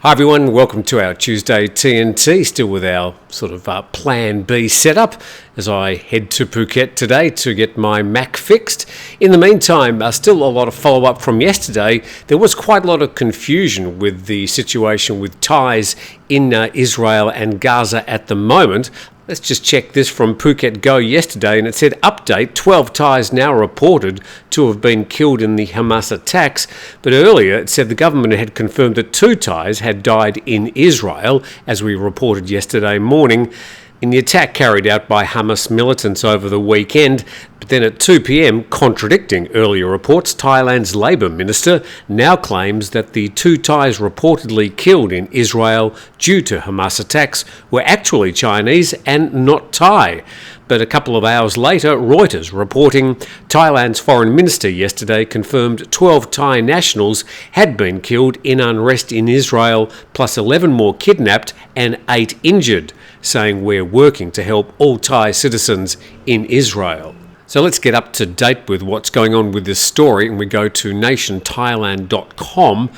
Hi everyone, welcome to our Tuesday TNT, still with our sort of plan B setup as I head to Phuket today to get my Mac fixed. In the meantime, still a lot of follow-up from yesterday. There was quite a lot of confusion with the situation with ties in Israel and Gaza at the moment. Let's just check this from Phuket Go yesterday, and it said, update, 12 Thais now reported to have been killed in the Hamas attacks, but earlier it said the government had confirmed that 2 Thais had died in Israel, as we reported yesterday morning, in the attack carried out by Hamas militants over the weekend. But then at 2 p.m, contradicting earlier reports, Thailand's Labour Minister now claims that the 2 Thais reportedly killed in Israel due to Hamas attacks were actually Chinese and not Thai. But a couple of hours later, Reuters reporting Thailand's foreign minister yesterday confirmed 12 Thai nationals had been killed in unrest in Israel, plus 11 more kidnapped and 8 injured, saying we're working to help all Thai citizens in Israel. So let's get up to date with what's going on with this story, and we go to nationthailand.com.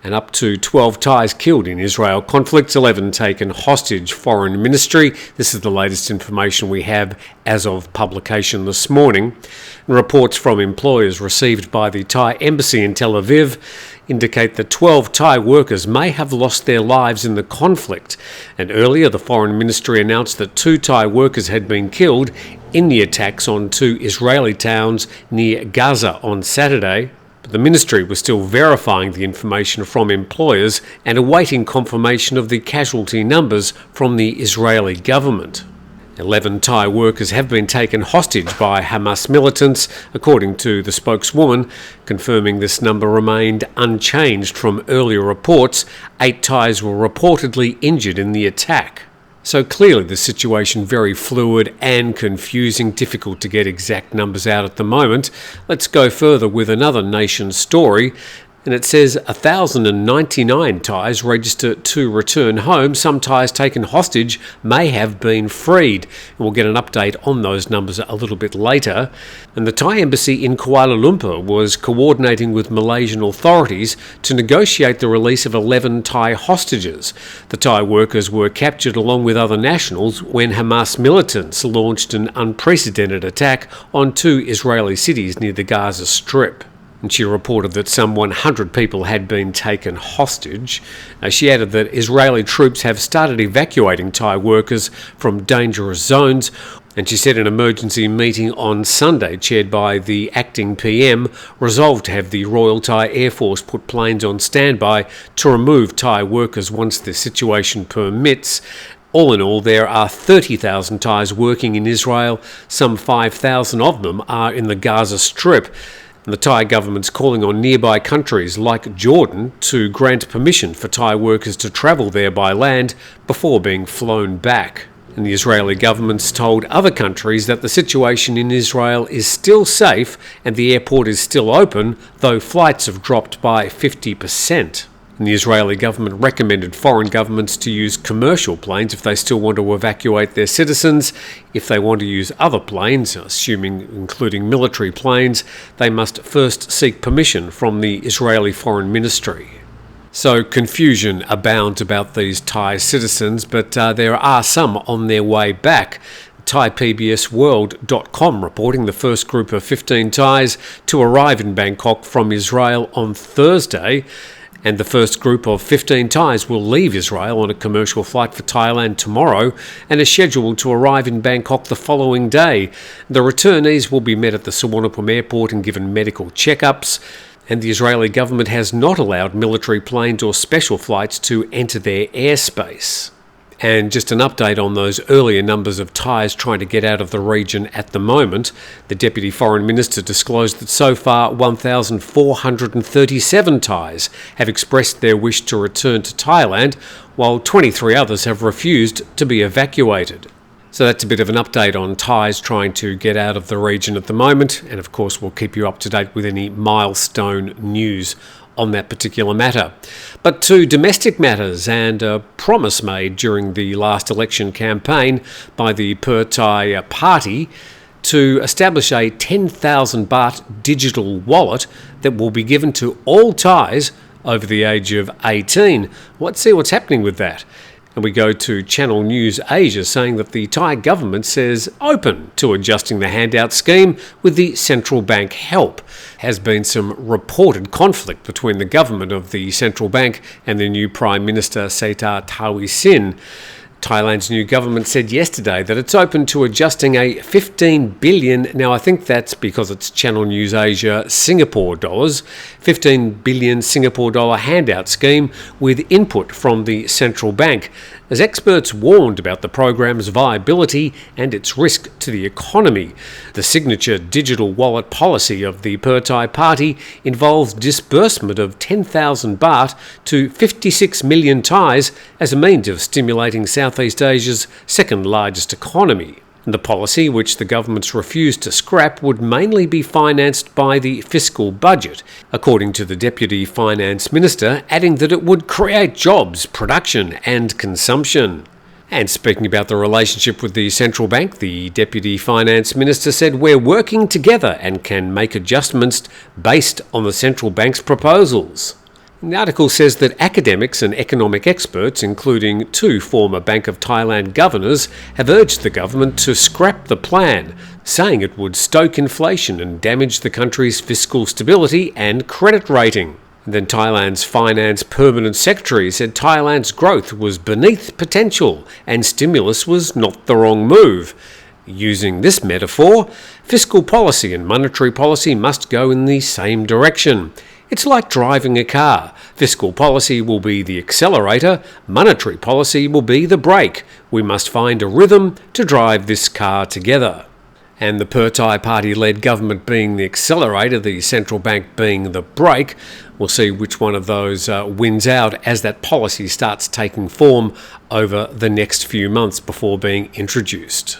And up to 12 Thais killed in Israel conflicts, 11 taken hostage, Foreign Ministry. This is the latest information we have as of publication this morning. And reports from employers received by the Thai embassy in Tel Aviv indicate that 12 Thai workers may have lost their lives in the conflict. And earlier, the Foreign Ministry announced that 2 Thai workers had been killed in the attacks on 2 Israeli towns near Gaza on Saturday. But the ministry was still verifying the information from employers and awaiting confirmation of the casualty numbers from the Israeli government. 11 Thai workers have been taken hostage by Hamas militants, according to the spokeswoman, confirming this number remained unchanged from earlier reports. 8 Thais were reportedly injured in the attack. So clearly the situation very fluid and confusing, difficult to get exact numbers out at the moment. Let's go further with another nation story. And it says 1,099 Thais register to return home. Some Thais taken hostage may have been freed. And we'll get an update on those numbers a little bit later. And the Thai embassy in Kuala Lumpur was coordinating with Malaysian authorities to negotiate the release of 11 Thai hostages. The Thai workers were captured along with other nationals when Hamas militants launched an unprecedented attack on 2 Israeli cities near the Gaza Strip. And she reported that some 100 people had been taken hostage. She added that Israeli troops have started evacuating Thai workers from dangerous zones. And she said an emergency meeting on Sunday, chaired by the acting PM, resolved to have the Royal Thai Air Force put planes on standby to remove Thai workers once the situation permits. All in all, there are 30,000 Thais working in Israel. Some 5,000 of them are in the Gaza Strip. And the Thai government's calling on nearby countries like Jordan to grant permission for Thai workers to travel there by land before being flown back. And the Israeli government's told other countries that the situation in Israel is still safe and the airport is still open, though flights have dropped by 50%. And the Israeli government recommended foreign governments to use commercial planes if they still want to evacuate their citizens. If they want to use other planes, including military planes, they must first seek permission from the Israeli Foreign Ministry. So confusion abounds about these Thai citizens, but there are some on their way back. ThaiPBSWorld.com reporting the first group of 15 Thais to arrive in Bangkok from Israel on Thursday. And the first group of 15 Thais will leave Israel on a commercial flight for Thailand tomorrow and are scheduled to arrive in Bangkok the following day. The returnees will be met at the Suvarnabhumi airport and given medical checkups. And the Israeli government has not allowed military planes or special flights to enter their airspace. And just an update on those earlier numbers of Thais trying to get out of the region at the moment. The Deputy Foreign Minister disclosed that so far 1,437 Thais have expressed their wish to return to Thailand, while 23 others have refused to be evacuated. So that's a bit of an update on Thais trying to get out of the region at the moment. And of course, we'll keep you up to date with any milestone news on that particular matter. But to domestic matters, and a promise made during the last election campaign by the Pheu Thai party to establish a 10,000 baht digital wallet that will be given to all Thais over the age of 18. Let's see what's happening with that. And we go to Channel News Asia saying that the Thai government says open to adjusting the handout scheme with the central bank help. Has been some reported conflict between the government of the central bank and the new Prime Minister Srettha Thavisin. Thailand's new government said yesterday that it's open to adjusting a 15 billion, now I think that's because it's Channel News Asia Singapore dollars, 15 billion Singapore dollar handout scheme with input from the central bank, as experts warned about the program's viability and its risk to the economy. The signature digital wallet policy of the Thai party involves disbursement of 10,000 baht to 56 million Thais as a means of stimulating Southeast Asia's second largest economy. The policy, which the governments refused to scrap, would mainly be financed by the fiscal budget, according to the Deputy Finance Minister, adding that it would create jobs, production and consumption. And speaking about the relationship with the central bank, the Deputy Finance Minister said, "We're working together and can make adjustments based on the central bank's proposals." The article says that academics and economic experts, including 2 former Bank of Thailand governors, have urged the government to scrap the plan, saying it would stoke inflation and damage the country's fiscal stability and credit rating. Then Thailand's Finance Permanent Secretary said Thailand's growth was beneath potential and stimulus was not the wrong move. Using this metaphor, fiscal policy and monetary policy must go in the same direction. It's like driving a car. Fiscal policy will be the accelerator, monetary policy will be the brake. We must find a rhythm to drive this car together. And the Thai party-led government being the accelerator, the central bank being the brake, we'll see which one of those wins out as that policy starts taking form over the next few months before being introduced.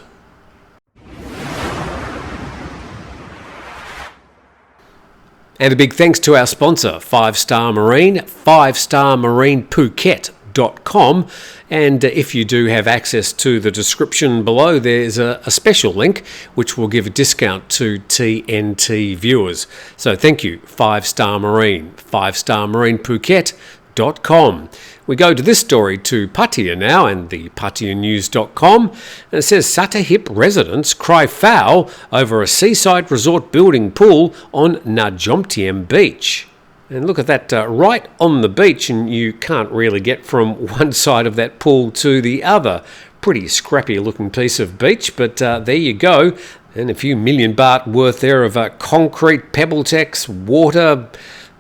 And a big thanks to our sponsor, 5-Star Marine, 5starmarinephuket.com. And if you do have access to the description below, there's a special link which will give a discount to TNT viewers. So thank you, 5-Star Marine, 5starmarinephuket.com. We go to this story to Pattaya now and the PattayaNews.com, and it says Sattahip residents cry foul over a seaside resort building pool on the Jomtien Beach. And look at that, right on the beach, and you can't really get from one side of that pool to the other. Pretty scrappy looking piece of beach, but there you go. And a few million baht worth there of concrete, pebble-tex, water,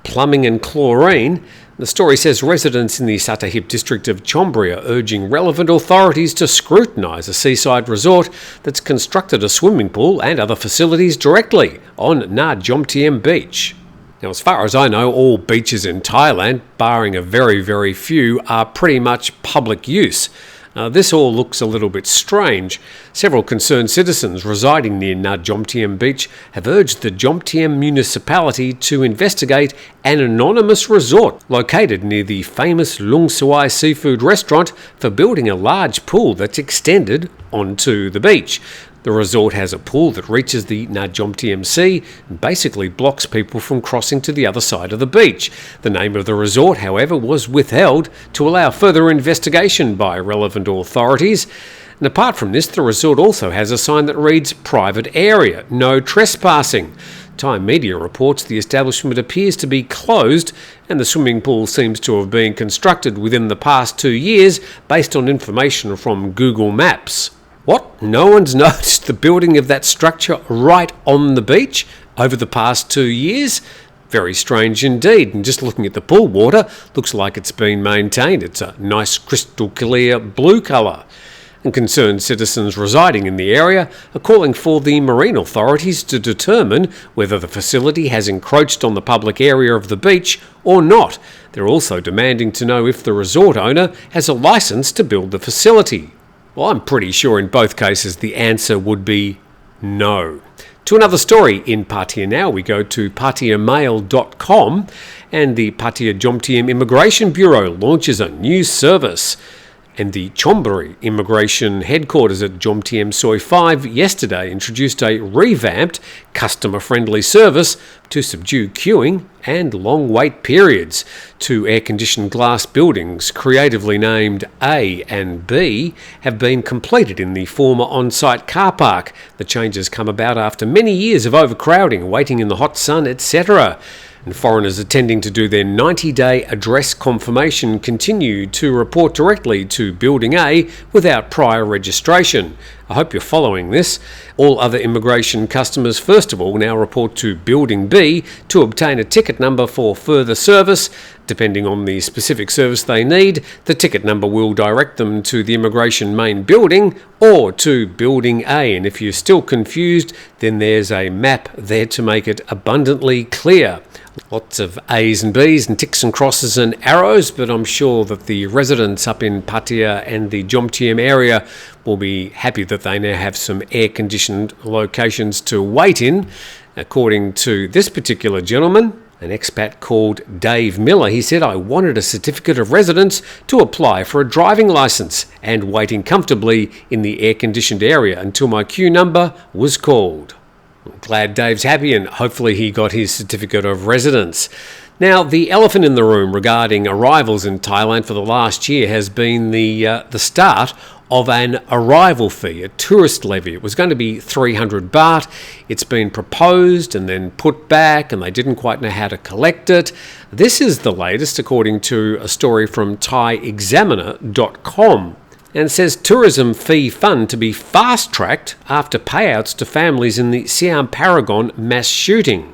plumbing and chlorine. The story says residents in the Sattahip district of Chon Buri are urging relevant authorities to scrutinise a seaside resort that's constructed a swimming pool and other facilities directly on the Jomtien Beach. Now, as far as I know, all beaches in Thailand, barring a very, very few, are pretty much public use. This all looks a little bit strange. Several concerned citizens residing near the Jomtien Beach have urged the Jomtien municipality to investigate an anonymous resort located near the famous Lung Suai seafood restaurant for building a large pool that's extended onto the beach. The resort has a pool that reaches the Jomtien Sea and basically blocks people from crossing to the other side of the beach. The name of the resort, however, was withheld to allow further investigation by relevant authorities. And apart from this, the resort also has a sign that reads "Private Area, No Trespassing." Thai media reports the establishment appears to be closed and the swimming pool seems to have been constructed within the past 2 years based on information from Google Maps. What? No one's noticed the building of that structure right on the beach over the past 2 years? Very strange indeed, and just looking at the pool water, looks like it's been maintained. It's a nice crystal clear blue colour. And concerned citizens residing in the area are calling for the marine authorities to determine whether the facility has encroached on the public area of the beach or not. They're also demanding to know if the resort owner has a licence to build the facility. Well, I'm pretty sure in both cases the answer would be no. To another story in Pattaya now, we go to pattayamail.com, and the Pattaya Jomtien Immigration Bureau launches a new service. And the Chon Buri immigration headquarters at Jomtien Soi 5 yesterday introduced a revamped, customer-friendly service to subdue queuing and long wait periods. Two air-conditioned glass buildings, creatively named A and B, have been completed in the former on-site car park. The changes come about after many years of overcrowding, waiting in the hot sun, etc. And foreigners attending to do their 90-day address confirmation continue to report directly to Building A without prior registration. I hope you're following this. All other immigration customers, first of all, now report to Building B to obtain a ticket number for further service. Depending on the specific service they need, the ticket number will direct them to the immigration main building or to Building A. And if you're still confused, then there's a map there to make it abundantly clear. Lots of A's and B's and ticks and crosses and arrows, but I'm sure that the residents up in Pattaya and the Jomtien area will be happy that they now have some air-conditioned locations to wait in. According to this particular gentleman, an expat called Dave Miller, he said, "I wanted a certificate of residence to apply for a driving licence and waiting comfortably in the air-conditioned area until my queue number was called." I'm glad Dave's happy and hopefully he got his certificate of residence. Now, the elephant in the room regarding arrivals in Thailand for the last year has been the start of an arrival fee, a tourist levy. It was going to be 300 baht. It's been proposed and then put back, and they didn't quite know how to collect it. This is the latest, according to a story from ThaiExaminer.com. And it says tourism fee fund to be fast-tracked after payouts to families in the Siam Paragon mass shooting.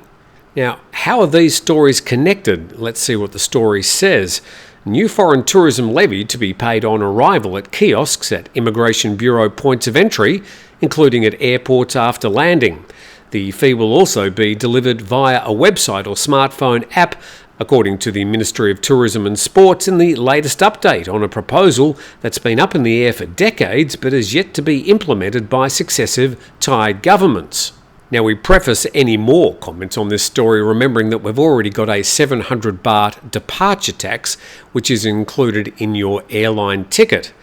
Now, how are these stories connected? Let's see what the story says. New foreign tourism levy to be paid on arrival at kiosks at Immigration Bureau points of entry, including at airports after landing. The fee will also be delivered via a website or smartphone app, according to the Ministry of Tourism and Sports in the latest update on a proposal that's been up in the air for decades but is yet to be implemented by successive Thai governments. Now, we preface any more comments on this story remembering that we've already got a 700 baht departure tax, which is included in your airline ticket.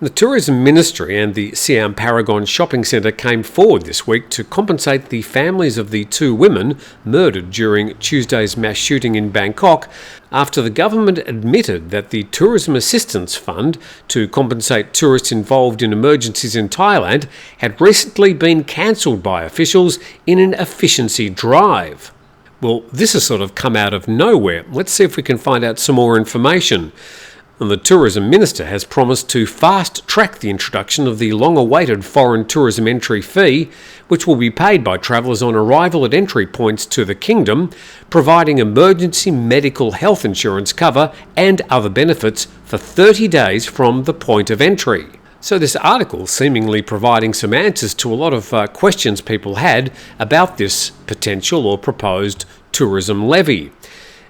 The Tourism Ministry and the Siam Paragon Shopping Centre came forward this week to compensate the families of the two women murdered during Tuesday's mass shooting in Bangkok after the government admitted that the Tourism Assistance Fund to compensate tourists involved in emergencies in Thailand had recently been cancelled by officials in an efficiency drive. Well, this has sort of come out of nowhere. Let's see if we can find out some more information. And the Tourism Minister has promised to fast-track the introduction of the long-awaited foreign tourism entry fee, which will be paid by travellers on arrival at entry points to the Kingdom, providing emergency medical health insurance cover and other benefits for 30 days from the point of entry. So this article seemingly providing some answers to a lot of questions people had about this potential or proposed tourism levy.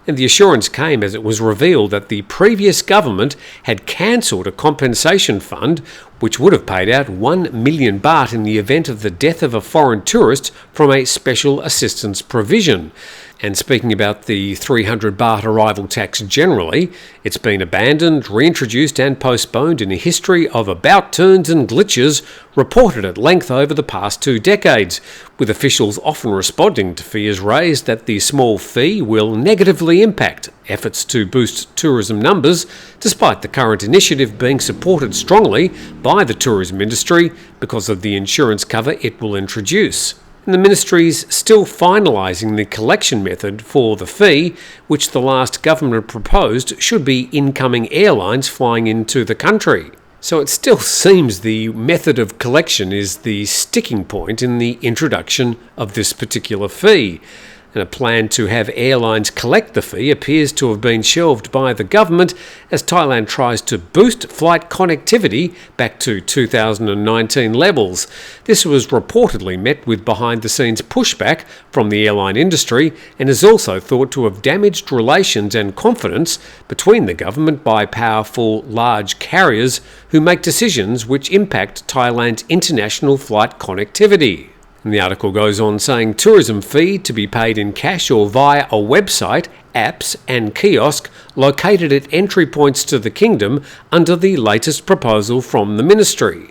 And the assurance came as it was revealed that the previous government had cancelled a compensation fund which would have paid out 1 million baht in the event of the death of a foreign tourist from a special assistance provision. And speaking about the 300 baht arrival tax generally, it's been abandoned, reintroduced and postponed in a history of about turns and glitches reported at length over the past 2 decades, with officials often responding to fears raised that the small fee will negatively impact efforts to boost tourism numbers, despite the current initiative being supported strongly by the tourism industry because of the insurance cover it will introduce. And the Ministry's still finalising the collection method for the fee, which the last government proposed should be incoming airlines flying into the country. So it still seems the method of collection is the sticking point in the introduction of this particular fee. And a plan to have airlines collect the fee appears to have been shelved by the government as Thailand tries to boost flight connectivity back to 2019 levels. This was reportedly met with behind-the-scenes pushback from the airline industry and is also thought to have damaged relations and confidence between the government by powerful large carriers who make decisions which impact Thailand's international flight connectivity. And the article goes on saying tourism fee to be paid in cash or via a website, apps and kiosk located at entry points to the kingdom under the latest proposal from the ministry.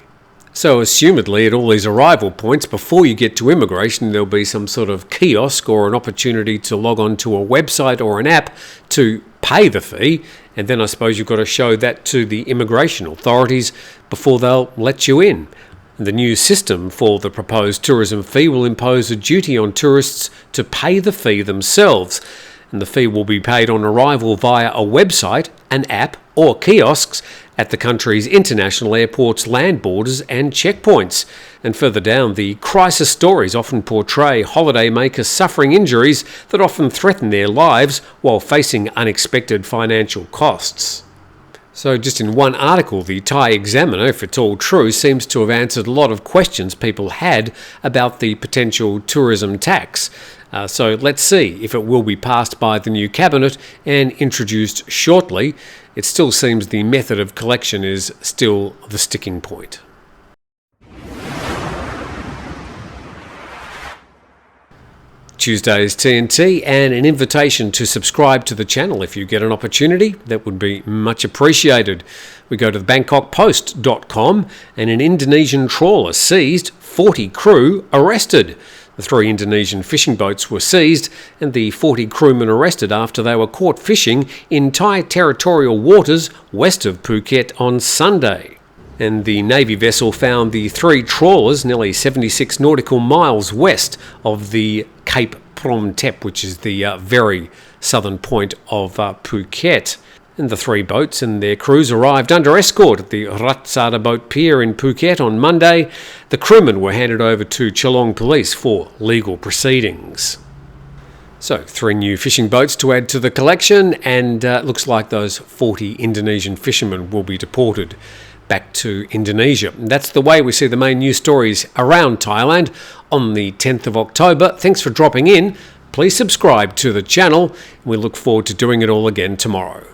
So assumedly at all these arrival points, before you get to immigration, there'll be some sort of kiosk or an opportunity to log on to a website or an app to pay the fee, and then I suppose you've got to show that to the immigration authorities before they'll let you in. The new system for the proposed tourism fee will impose a duty on tourists to pay the fee themselves, and the fee will be paid on arrival via a website, an app or kiosks at the country's international airports, land borders and checkpoints. And further down, the crisis stories often portray holidaymakers suffering injuries that often threaten their lives while facing unexpected financial costs. So just in one article, the Thai Examiner, if it's all true, seems to have answered a lot of questions people had about the potential tourism tax. So let's see if it will be passed by the new cabinet and introduced shortly. It still seems the method of collection is still the sticking point. Tuesday's TNT and an invitation to subscribe to the channel if you get an opportunity. That would be much appreciated. We go to the bangkokpost.com and an Indonesian trawler seized, 40 crew arrested. The 3 Indonesian fishing boats were seized and the 40 crewmen arrested after they were caught fishing in Thai territorial waters west of Phuket on Sunday. And the Navy vessel found the 3 trawlers nearly 76 nautical miles west of the Cape Prom Tep, which is the very southern point of Phuket. And the 3 boats and their crews arrived under escort at the Ratsada boat pier in Phuket on Monday. The crewmen were handed over to Geelong police for legal proceedings. So 3 new fishing boats to add to the collection, and looks like those 40 Indonesian fishermen will be deported back to Indonesia. That's the way we see the main news stories around Thailand on the 10th of October. Thanks for dropping in. Please subscribe to the channel. We look forward to doing it all again tomorrow.